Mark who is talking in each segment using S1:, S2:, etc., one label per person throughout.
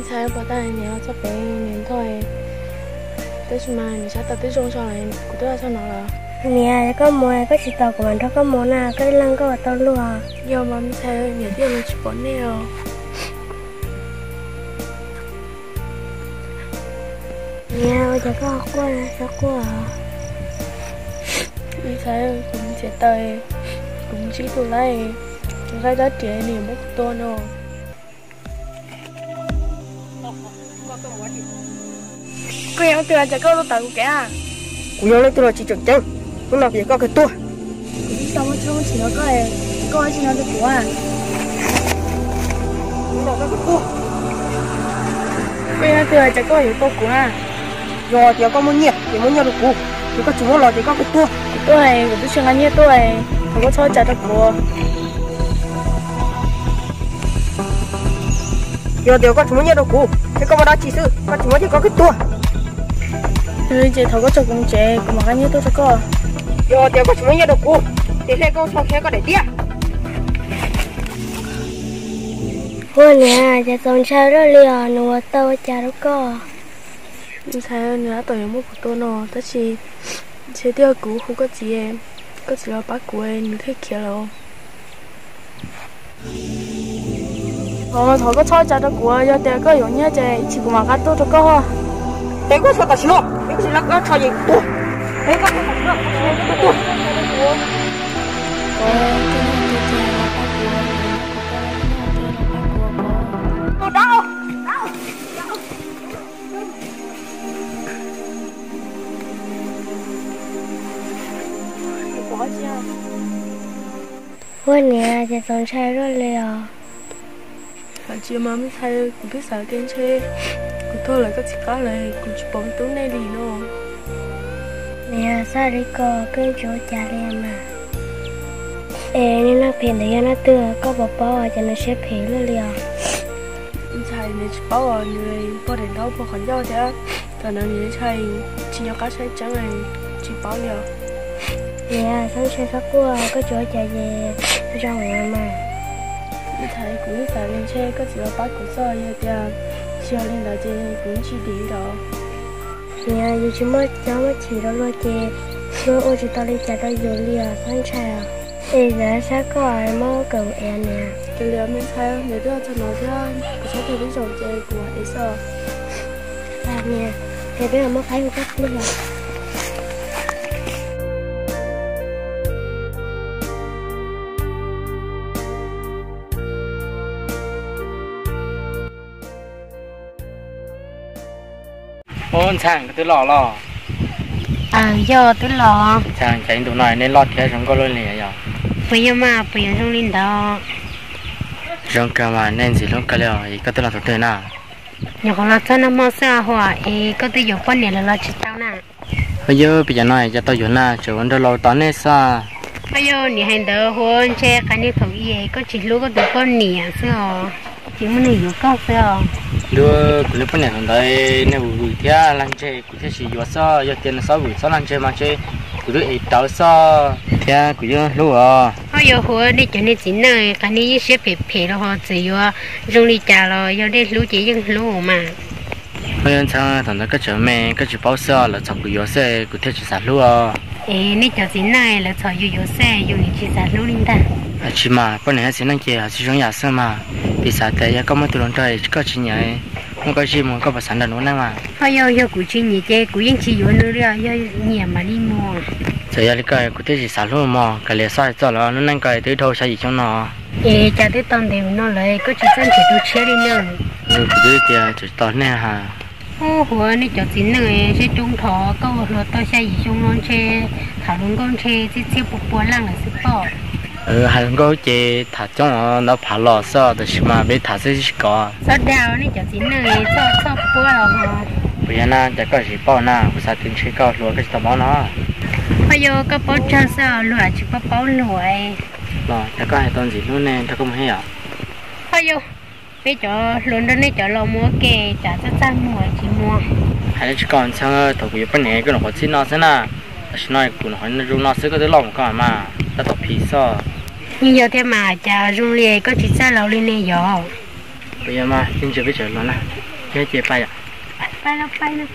S1: 才不带你要这边年thôi tới mà mình sẽ tập tới trong sau này của tôi là sao nó là
S2: nè có mua có chỉ tàu của mình thôi có mua nào cái lăng có tàu luôn
S1: giờ mà mình sẽ nhớ tiền mình chỉ bỏ neo
S2: nè bây giờ có học qua là sao qua
S1: mình sẽ cũng sẽ tới cũng chỉ tụi này chúng ta đã trẻ niềm bất to nó cái em từ giờ có lúc tận kẻ à
S3: cũng nhớ lấy tôi là chỉ chuẩn chân lúc nào thì có cái tua
S1: sao mà chưa chỉ nó coi chỉ nó được của à
S3: lúc nào có cái tua
S1: cái em từ giờ có hiểu tôi của à
S3: rồi thì có muốn nhiều được cụ thì có chúng nó là thì có cái tua
S1: tôi này cũng chưa ăn như tôi này không có cho trả được của
S3: giờ thì có chúng nó nhiều được cụ thế có vào đó chỉ sư có chúng nó thì có cái tua
S1: tôi chỉ thầu có cho công trẻ mà ăn như tôi sẽ có
S3: giờ thì có chúng nó nhiều được cụ thì xe có sau xe có để tiếc
S2: ôi nè giờ còn sao đó liền nó tàu chả đâu có
S1: mình thấy nữa tôi một của tôi nó tất chỉ chế tiêu cũ không có gì em có chỉ là bác của em như thế kia đâu mà thầu có cho trả được của giờ tiền có dùng nhá chị chỉ của mà cắt tôi cho có
S3: thế có sao ta xin lỗi thế có xin lỗi có cho gì tua thế có sao ta tua tôi đau
S2: ôi nè giờ còn sao đó liền
S1: phải chia mà mới thay cũng biết sao tên chơi cũng thôi là có chỉ có này cũng chỉ bóng túi này đi nó
S2: nè sao đi có cái chỗ chả liền mà nên nó phiền thì nó tựa có bỏ cho nó xếp phí luôn liền
S1: thầy này chỉ bảo là người có đến đâu có khẩn do thế cho nên người thầy chỉ cho các thầy chẳng này chỉ bảo liền
S2: nè sáng chơi phát qua có chỗ chả về ra ngoài mà
S1: thầy cũng biết phải lên chơi có chỉ là bắt của sao như thế chiều lên đó thì cũng chỉ đi đó
S2: nè dù chỉ mới cháu mới chỉ đó luôn chị rồi ôi chị tao đi chả đâu dù liền sáng chơi ê giờ sao có ai mới cầu em nè
S1: cái liệu mình thấy nếu đưa cho nó ra có số tiền trong chơi của ấy sao
S2: nè thì bây giờ mới thấy một cách như là
S4: ôn sang cái lò lò
S2: giờ tôi lo
S4: sang chạy tụi này nên lót thế chúng có luôn liền giờ
S2: bây giờ mà bây giờ trong linh đó
S4: chúng cái mà nên gì lúc cái liệu thì có tôi là tụi nào
S2: nhà con là cho nó mua xe hoa có tôi dùng quan niệm là lo chỉ tao nè
S4: bây giờ này cho tôi dùng na chỉ vấn đề lo tao nên sao
S2: bây giờ nè hành đỡ hôn che cái này thầu gì có chỉ lúc có được con nè sao chỉ muốn này dùng cao sao
S4: đưa cái lúc này thằng đây nếu buổi thế làm chơi cũng thế chỉ vừa sao giờ tiền sao buổi sao làm chơi mà chơi cũng được ít tao sao thế cũng như lúc
S2: bây giờ hôn đi cho nên chỉ này cái này sẽ phê rồi họ chỉ vừa dùng đi trả rồi giờ đi lúc chỉ dùng lúc mà
S4: bây giờ sang thằng đó cái chỗ mẹ cái chỗ bao sao là chồng của vừa xe cũng thế chỉ sạt lúc
S2: nên cho chỉ này là cho vừa xe dùng đi chỉ sạt lúc linh ta
S4: chỉ mà bữa nay xin anh chị chỉ trong nhà xem mà bị sao tại có mấy tụi nó chơi có chỉ nhảy không có gì mà có phải sẵn được nữa mà
S2: bây giờ cụ chỉ nhảy chơi cụ yên chỉ vừa nữa rồi giờ nhảy mà đi mua
S4: giờ đi coi cụ thấy chỉ sẵn luôn mà cái lẽ sai cho nó nên coi tới đâu sai gì trong nó
S2: cha tới tầm thì nó lại có chỉ chân chỉ tôi chơi đi nữa
S4: cụ thấy thì chỉ tao nè ha
S2: hồ này cho chính này sẽ trung thọ câu rồi tôi sẽ gì trong non chơi thảo luận con chơi chỉ bộ lăng là sẽ bỏ
S4: hai con chị thả trong nó phá lò sao để mà bị thả sẽ có
S2: sao đào này cho chính này sao bộ là họ
S4: bây giờ na chắc có gì bao na của sao tiền chơi cao luôn cái tao bao nó
S2: bây giờ có bao cho sao luôn chỉ có bao lụa
S4: rồi chắc có hai tuần gì luôn nè chắc không hay à
S2: bây giờ cho luôn đó này cho lo mua kê trả cho cha mua chỉ mua
S4: hay là chỉ còn sang thầu của bên này cái nó có xin nó thế nào xin nói của nó nó dùng nó sẽ có thể lòng cả mà ta tập phí sao
S2: nhưng giờ thế mà cha dùng liền có chỉ xa lâu lên này giờ
S4: bây giờ mà xin chưa biết chuyện luôn nè chế chế bay à
S2: bay luôn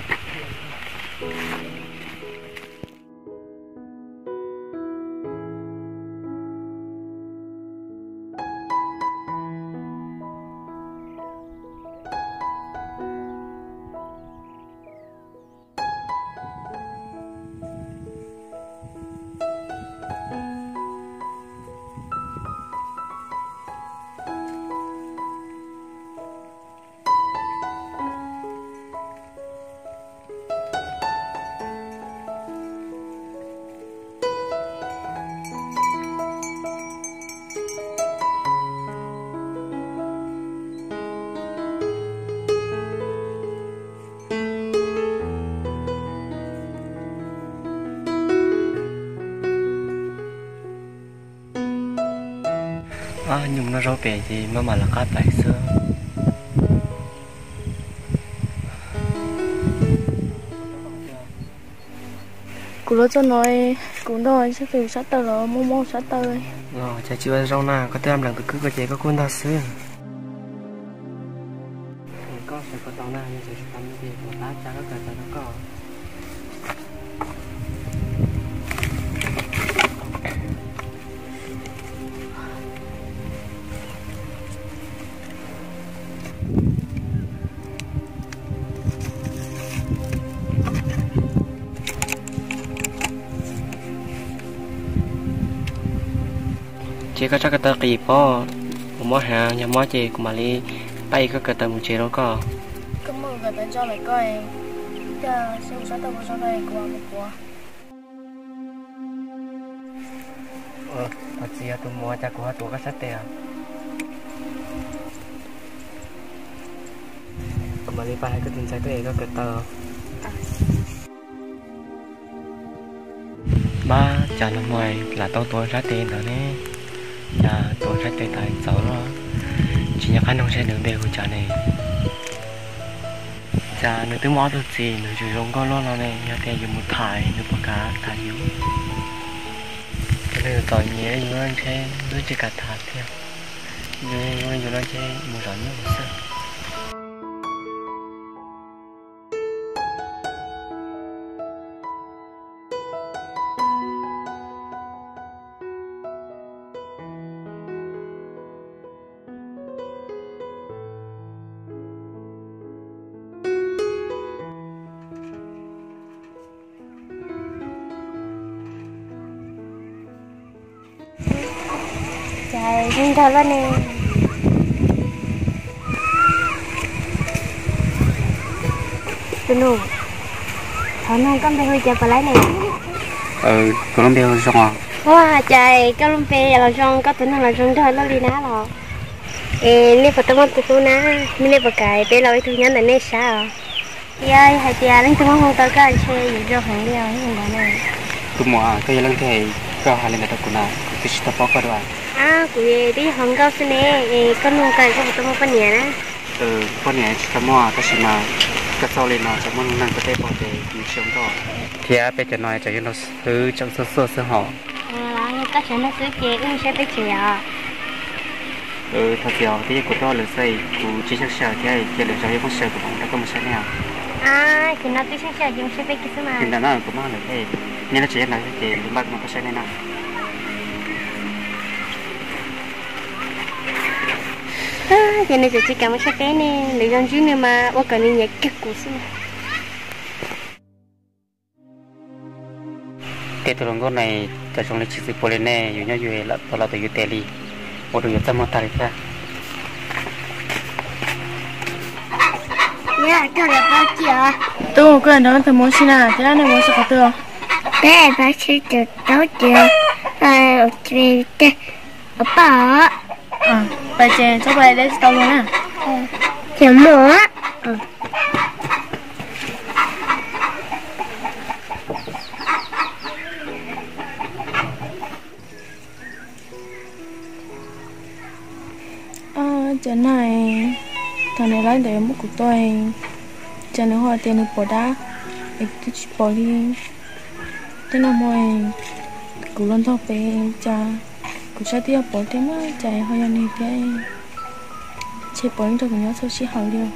S4: nhung nó rau bể thì mà là cá tại xưa
S1: cú lo cho nói cú nói sẽ từ sát tờ rồi mong sát tờ rồi
S4: chả chưa rau na có thể làm lần cứ cái gì có cuốn ta xưa có sẽ có tao na như sẽ tao như thế một lá chả có cả nó có chỉ có chắc cái tờ kỳ po một món hàng nhà món chị của mà đi bay có cái tờ một chế đó có
S1: cảm ơn cái tên cho lại coi giờ xem sát tờ vào trong đây của một quả
S4: thật sự tôi mua cho của tôi có sát tiền của mà đi bay cái tiền trái tôi có cái tờ ba chả là ngoài là tôi ra tiền rồi nè tôi ra tiền tại cháu đó chỉ nhắc anh không sẽ đường đều chả này chả nếu tôi mua được gì nếu chỉ dùng có lo này nhà tiền dùng một thải nếu có cả thải yếu cái này tỏi nhẹ dùng anh chơi đối chỉ cả thải theo nhưng dùng anh chơi một giọt nước một sơ
S2: trời xin chào luôn nè tôi nụ thằng nó con bé hơi chè vào lấy này
S4: Colombia xong à
S2: wow trời Colombia là xong có tính là xong thôi nó đi ná rồi nếu phải tao tụi tôi ná mình nên cái bé lâu tôi nhớ là nên sao ơi hai tia lên tôi không tới cái chơi gì đâu hàng đeo những cái này
S4: tôi mua cái gì lần thế có hai lần người ta cũng là cái gì đó có rồi
S2: của đi hàng cao xin nè con nuôi cái có một tấm con nhẹ nè
S4: con nhẹ tấm mua cái gì mà cái sau lên nó sẽ muốn nâng cái tay bỏ để mình sống đó thì bây giờ nói cho nó từ trong sơ họ
S2: các cháu nó cứ chế sẽ tới chế
S4: thật nhiều thì của tôi là xây của chỉ chắc sợ thì chỉ là cho con sợ của nó có một sai nào
S2: thì nó chỉ chắc sợ dùng sẽ tới cái mà
S4: thì nó cũng mang được thế nên nó chỉ là cái gì bắt nó có sai này nào
S2: giờ này chỉ cảm ơn các bé nè lấy dân chú này mà ô cần nhẹ cực của xin
S4: cái tụi con này tại trong lịch sử Pole nàyอยู่nhau là tụi là tụi Italy một đứa tâm ta đấy
S2: nha cho là bao nhiêu
S1: tôi một cái đó thì muốn xin à thế này muốn sao được
S2: bé bác sĩ được đâu chưa về thế ở bảo
S1: bài chè cho bài đấy tao luôn à
S2: chè múa
S1: chè này thằng này lấy để một cục tôi chè này hoa tiền bỏ đá để chỉ bỏ đi thế nào mọi củ lon thóc về cha củ sa tia bỏ thế mà chè hoa này thế chế bỏ cho mình nhớ sâu xí hậu liêu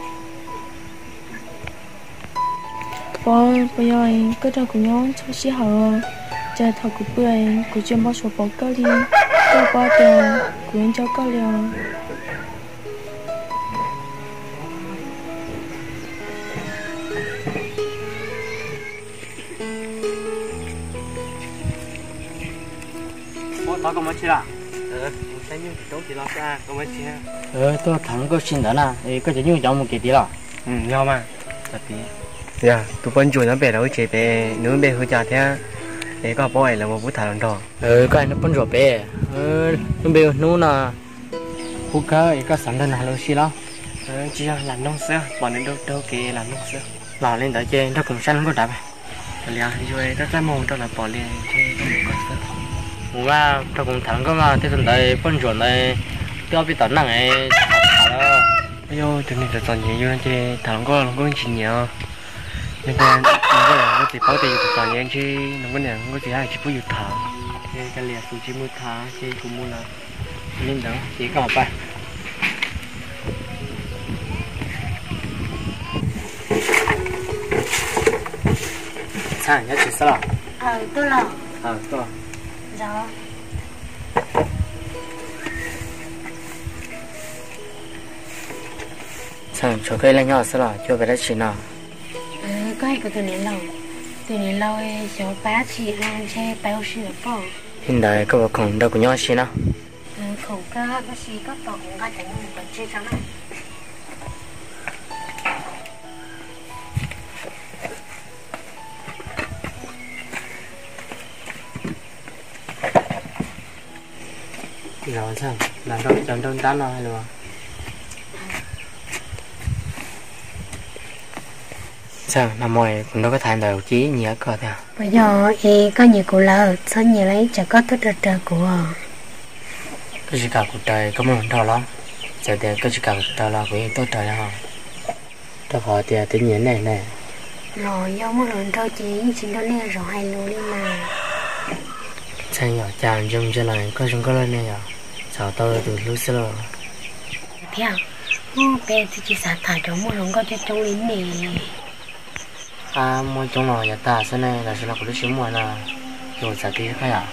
S1: bây giờ cứ cho của nhau cho xí hở chờ thầu của bưởi của chuyên bao số bỏ câu đi câu bao tiền của anh cho câu liền
S4: tao có mấy chị à?
S3: Thấy như chỗ chị lo ra có mấy chị ha.
S4: Tôi thằng có xin đó nè, có chỉ như trong một kỳ tí là.
S3: Nhau mà. Thật tí. Dạ, tụi bên chuột nó bè đâu chị bè, nếu bè hơi chả thế, để có bao là một bút thả lần đó.
S4: Có anh nó bún rổ bè, nó bè nó nè, phụ có sẵn thân nào luôn xí đó.
S3: Chị làm nông sữa, bọn nó đâu kì làm nông sữa.
S4: Làm lên tại trên, nó cũng xanh có đạp.
S3: Liền rồi tất cả mồm tao là bỏ liền chơi con sữa.
S4: Mà tao cũng thằng có mà thế tuần tới bún rổ này, tiêu bị tận nặng ấy, thả đó.
S3: Ayo, tụi mình chọn nhiều như thế, thằng có chỉ nhiều. Nhưng mà nó có chỉ bảo tiền chọn nhiều chứ, nó có này có chỉ hai chỉ phụ thả.
S4: Cái liệt phụ chỉ mua thả, chỉ cũng mua là lên đó, chỉ có một bài. Sao nhớ chị sao?
S2: Tôi là.
S4: Tôi.
S2: Dạ.
S4: Sao chỗ cái lên nhỏ sao chưa về đó chị nào?
S2: Có hay có tụi này lâu ấy cháu bá chị ăn chơi bao sữa bò.
S4: Hiện tại có còn đâu có nhỏ chị nào?
S2: Không có gì có bò cũng có chẳng có chơi trong này.
S4: Rồi sao? Làm đâu tán rồi luôn. Sao năm ngoài cũng đâu có thay đổi chí nhớ cơ thôi.
S2: Bây giờ thì có nhiều cụ lỡ sao nhiều lấy chẳng có tốt được trời của
S4: Cái gì cả cuộc đời có một đâu lắm. Giờ thì cái gì cả cuộc đời là cũng tốt trời đó. Tao hỏi thì tính nhớ này nè.
S2: rồi do một lần thôi chỉ đó nè rồi hay luôn đi mà.
S4: Sao nhỏ chàng dùng cho này có chúng có lên này à? Sao tôi từ lúc xưa rồi.
S2: Theo bé thì chỉ xả thải trong một lần có cho trong lính nè.
S4: Mỗi trong lò nhà ta sẽ này là sẽ là của lúc xíu mùa là rồi xả tí khai à?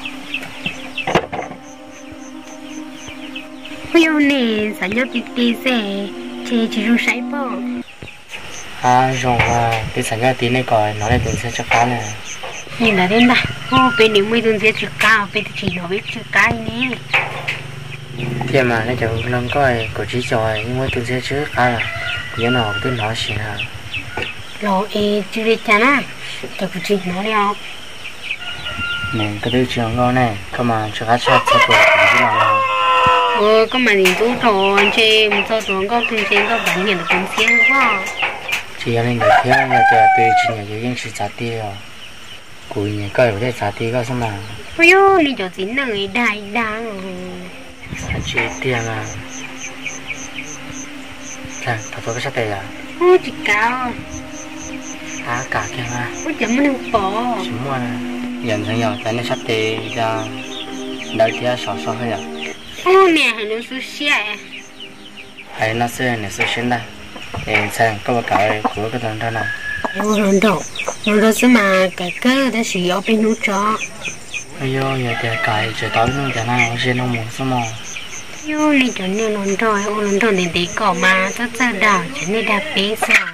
S2: Bây giờ nè xả nhớ tí xe chỉ dùng sấy bò.
S4: Rồi tí xả nhớ tí này coi nó lại từng sẽ cho cá này.
S2: Nhìn là đến đây bên nếu mới từng sẽ chữ cao bên chỉ nó biết chữ cái nè.
S4: Thì mà nó chẳng lần coi của chỉ trò nhưng mà từng sẽ chữ cá là nhớ nó tôi nói xí hả?
S2: Rồi chữ đi chả nè cho cụ chỉ nó đeo.
S4: Nè cái đứa trường ngon này có mà cho cá chặt cho tôi cũng chỉ là
S2: Có mà nhìn tú tròn chơi một số tròn có kinh tế có bản hiện được kinh tế quá.
S4: chỉ anh được theo nhà tôi tôi chỉ nhà những sự trả tiền của nhà coi để trả tiền có sao mà
S2: Ôi yo, đi cho xin người đại đang.
S4: chỉ tiền à chả thật tôi có sắp tiền à
S2: Ôi chị cao.
S4: cả kia mà
S2: Ôi chấm nó bỏ.
S4: chúng mà nhận thấy nhỏ cái này sắp tiền ra đợi kia sọ hơi à
S2: Ôi nè hay nó sushi à.
S4: hay nó sẽ này sẽ xin đây em xem có báo cáo của cái thằng đó nào
S2: Ôi lần đầu sẽ mà cái cơ đã sử dụng bên nút cho.
S4: ôi yo giờ thì cài chờ tối nữa chả nào sẽ nó muốn sao mà
S2: Yo đi cho nên lần đầu đến tí cỏ mà rất là đảo cho nên đạp bế sao.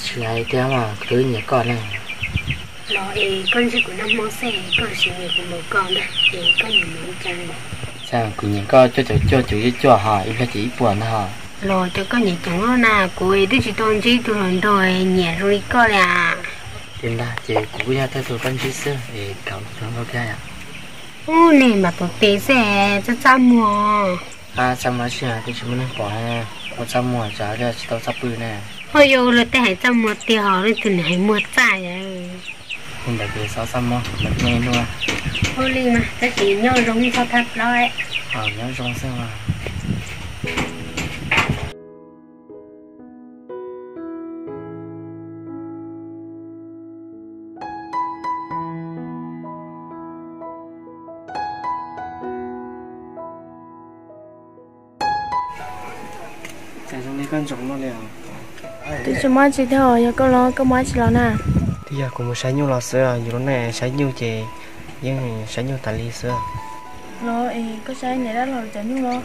S4: chỉ hay thế mà cứ nhớ con này
S2: Rồi con chỉ của năm món xe con chỉ người của một con đây để con nhìn muốn chơi.
S4: xem cũng những con cho cho họ ít là chỉ buồn họ
S2: Rồi cho con nhìn chúng nó nào của ấy chỉ tôn chỉ từ lần rồi nhẹ rồi con à.
S4: tiền là chị cũng ra tới tụi con chỉ sữa để cậu chúng nó cái à
S2: Ô nè mà tụi tế sẽ cho cha mùa.
S4: trong đó chị thì chúng mình bỏ nè có trong mùa giá ra chỉ tao sắp bự nè
S2: Ôi dồi là tế hãy cho mùa tiêu họ lên từ này mùa dài à.
S4: không phải về sáu trăm mùa mình nghe luôn
S2: Ôi đi mà ta chỉ nhớ rung cho thật đó ấy.
S4: nhớ trong xem mà
S3: 在中间干种了了，
S1: tôi chỉ mới chỉ theo giờ có lo có mới chỉ lo nè
S3: thì giờ cũng sáng nhiều lò sữa giờ lúc này sáng nhiều chè nhưng sáng nhiều tali sữa
S1: lo có sai này đó là chả nhiêu lo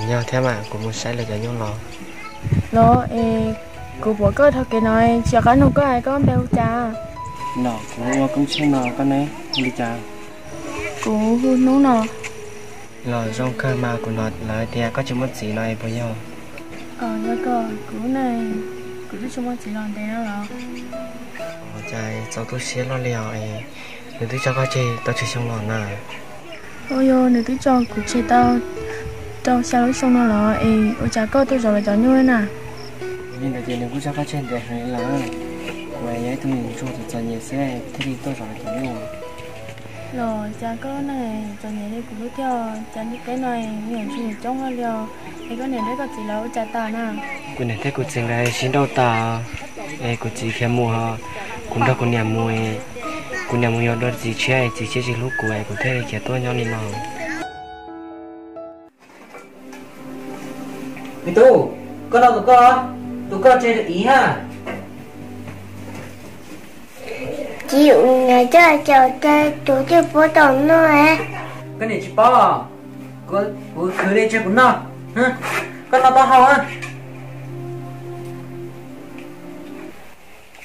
S3: giờ theo mà cũng sáng là chả nhiều lò
S1: lo cụ bỏ cơ thôi cái nói chỉ có không có ai có béo cha
S3: nó cũng xem nó cái này đi cha
S1: cụ hôn nấu nọ
S3: lò rong cơ mà của nó là thì có chừng mất gì này bây giờ
S1: giờ cơ cụ này cụ chỉ muốn chỉ làm thế đó rồi
S3: chạy cho tôi xé lo liều nếu tôi cho có chơi tao chơi xong lò nè
S1: ôi yo nếu tôi cho cụ chơi tao sao lúc xong nó rồi ôi chả có tôi rồi là chó như thế nào
S3: nhưng là chị nếu cho có chơi để hay là ngoài ấy tôi mình cho thì cho nhiều xe thế thì tôi rồi là chó như
S1: rồi chả có này cho nhiều đi cũng theo chả những cái này nhiều chuyện trong hơn liều cái này đấy có chỉ là chả ta nè
S3: cô này thấy cô chừng này xin đâu ta cô chỉ khi mua cũng đâu có nhà mua cô nhà mua đó chỉ chơi lúc của ấy cũng thấy kia tôi nhau đi mà
S4: Mày tu, con đâu tụi con chơi được ý ha.
S2: chịu ngày chơi tụi chơi bố tổng nữa
S4: Cái này chỉ bao, con khởi lên chơi cũng nó, hả? Con nào tao hao á?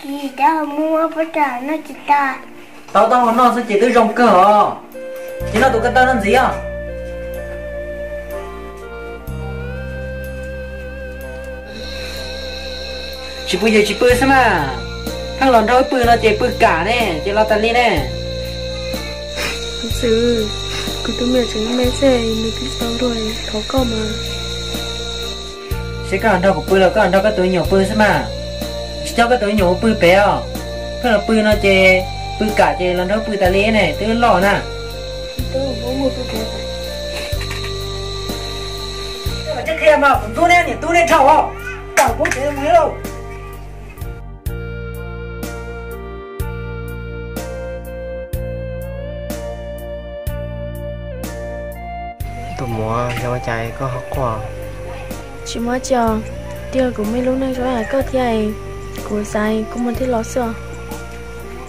S2: chị đã mua bố trả nó chị ta
S4: Tao hao nó sẽ chỉ tới rong cờ, chỉ nó tụi con tao làm gì à? Chỉ bơi sao mà? Thằng lòn đâu bơi nó chỉ bơi cả nè, chỉ lo tali nè.
S1: thực sự cụ tôi mẹ chẳng mẹ xe nếu tôi sao rồi khó có mà
S4: Sẽ có anh đâu có bơi là có anh đâu có tuổi nhỏ bơi sao mà? Chỉ cho cái tuổi nhỏ bơi bé à? Cái là bơi nó chỉ bơi cả chỉ lòn đâu bơi tali nè, tôi lò nè.
S1: tôi không có mua tôi kẹt
S4: Mà chắc khi mà tôi nè thầu à? Tao cũng chỉ mấy đâu.
S3: tụi mua cho chạy có học quả
S1: chỉ mới chờ tiêu cũng mấy lúc này rồi là có thể của sai cũng muốn thấy lo sợ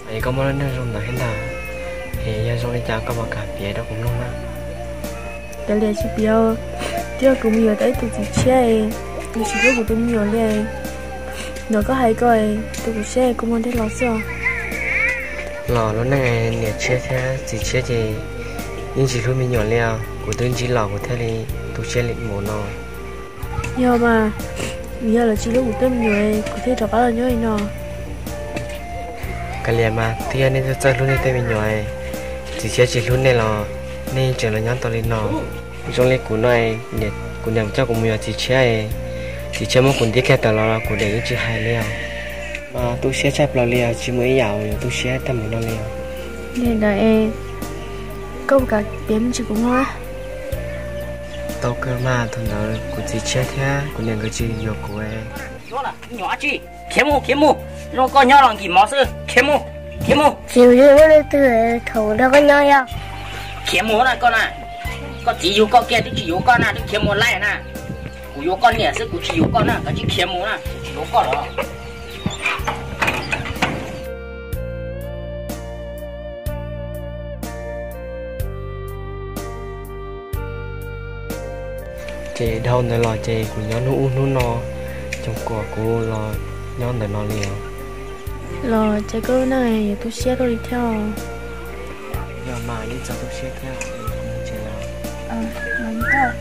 S3: ấy có món ăn rong là hết nào thì giờ rong đi chào có một cà phê đó cũng luôn á
S1: cái này chỉ biểu tiêu cũng nhiều tới tụi chị chơi tụi chị có của tôi nhiều lên nó có hay coi tụi chị chơi cũng muốn thấy lo sợ
S3: lò lúc này nhiệt chế thế chỉ chế thì nhưng chỉ lúc mình nhỏ leo của tôi chỉ lò của thế thì tôi chế lịch mồ nó
S1: nhiều mà giờ là chỉ lúc của tôi nhiều có thể đọc là nhớ nó
S3: cái liền mà thì anh nên chơi lúc này tôi mình nhỏ chỉ chế chỉ lúc này là nên chờ là nhón to lên nó trong lịch của này nhiệt của nhà cho của mình chỉ chế một cuốn tiếp theo tờ là của để chỉ hai leo mà tôi sẽ chép là leo chỉ mới giàu tôi sẽ tầm nó leo
S1: nên là câu cả điểm chỉ cũng hoa
S3: tao cơ mà thằng đó của chị chết thế của nhà người chị nhiều của em
S4: Đó là nhỏ chị, kiếm mu, nó có nhỏ lòng gì mà sư, kiếm mu.
S2: chịu như nó từ thủ đâu có nhau đâu
S4: Kiếm mu này con à, con chỉ yêu con kia thì chỉ yêu con à, thì kiếm mu lại nè, của yêu con nè, sư của chỉ yêu con à, cái chỉ kiếm mu nè, chỉ yêu con đó.
S3: chị đâu này lò chị của nhóm nó nó trong quả của lò nhóm này nó liền
S1: rồi cái câu này tôi sẽ đi theo
S3: giờ mà như cháu tôi sẽ theo chị là
S1: làm câu